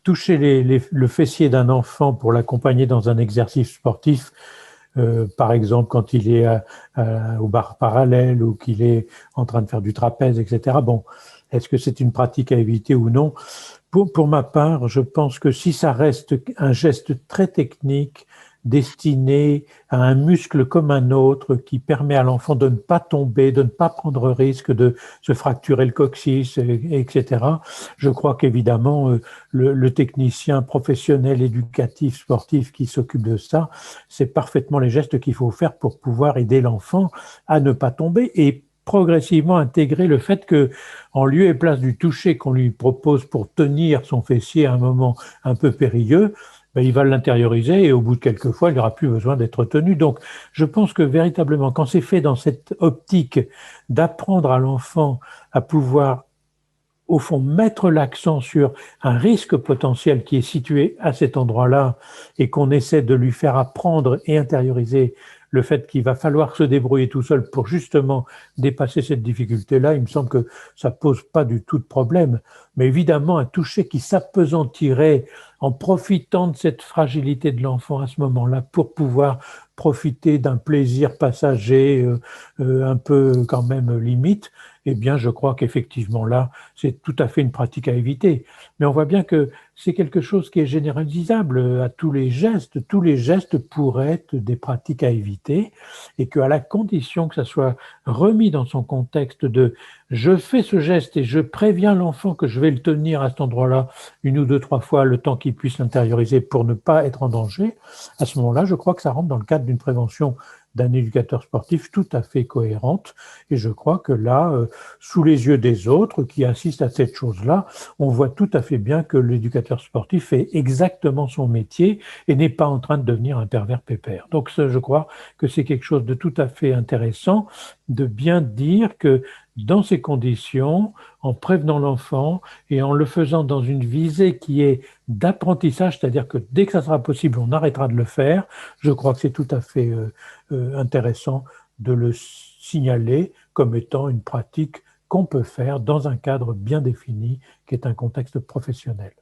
toucher le fessier d'un enfant pour l'accompagner dans un exercice sportif, par exemple quand il est au bar parallèle ou qu'il est en train de faire du trapèze, etc. Bon, est-ce que c'est une pratique à éviter ou non? Pour ma part, je pense que si ça reste un geste très technique, destiné à un muscle comme un autre, qui permet à l'enfant de ne pas tomber, de ne pas prendre risque de se fracturer le coccyx, etc., je crois qu'évidemment, le technicien professionnel, éducatif, sportif qui s'occupe de ça, c'est parfaitement les gestes qu'il faut faire pour pouvoir aider l'enfant à ne pas tomber et progressivement intégrer le fait que, en lieu et place du toucher qu'on lui propose pour tenir son fessier à un moment un peu périlleux, ben, il va l'intérioriser et au bout de quelques fois, il n'aura plus besoin d'être tenu. Donc, je pense que véritablement, quand c'est fait dans cette optique d'apprendre à l'enfant à pouvoir, au fond, mettre l'accent sur un risque potentiel qui est situé à cet endroit-là et qu'on essaie de lui faire apprendre et intérioriser le fait qu'il va falloir se débrouiller tout seul pour justement dépasser cette difficulté-là, il me semble que ça pose pas du tout de problème. Mais évidemment, un toucher qui s'apesanttirait en profitant de cette fragilité de l'enfant à ce moment-là pour pouvoir profiter d'un plaisir passager un peu quand même limite, eh bien, je crois qu'effectivement là, c'est tout à fait une pratique à éviter. Mais on voit bien que c'est quelque chose qui est généralisable à tous les gestes. Tous les gestes pourraient être des pratiques à éviter et qu'à la condition que ça soit remis dans son contexte de je fais ce geste et je préviens l'enfant que je vais le tenir à cet endroit-là une ou deux, trois fois le temps qu'il puisse l'intérioriser pour ne pas être en danger, à ce moment-là, je crois que ça rentre dans le cadre d'une prévention d'un éducateur sportif tout à fait cohérente. Et je crois que là, sous les yeux des autres qui assistent à cette chose-là, on voit tout à fait bien que l'éducateur sportif fait exactement son métier et n'est pas en train de devenir un pervers pépère. Donc ça, je crois que c'est quelque chose de tout à fait intéressant de bien dire que dans ces conditions, en prévenant l'enfant et en le faisant dans une visée qui est d'apprentissage, c'est-à-dire que dès que ça sera possible, on arrêtera de le faire, je crois que c'est tout à fait intéressant de le signaler comme étant une pratique qu'on peut faire dans un cadre bien défini, qui est un contexte professionnel.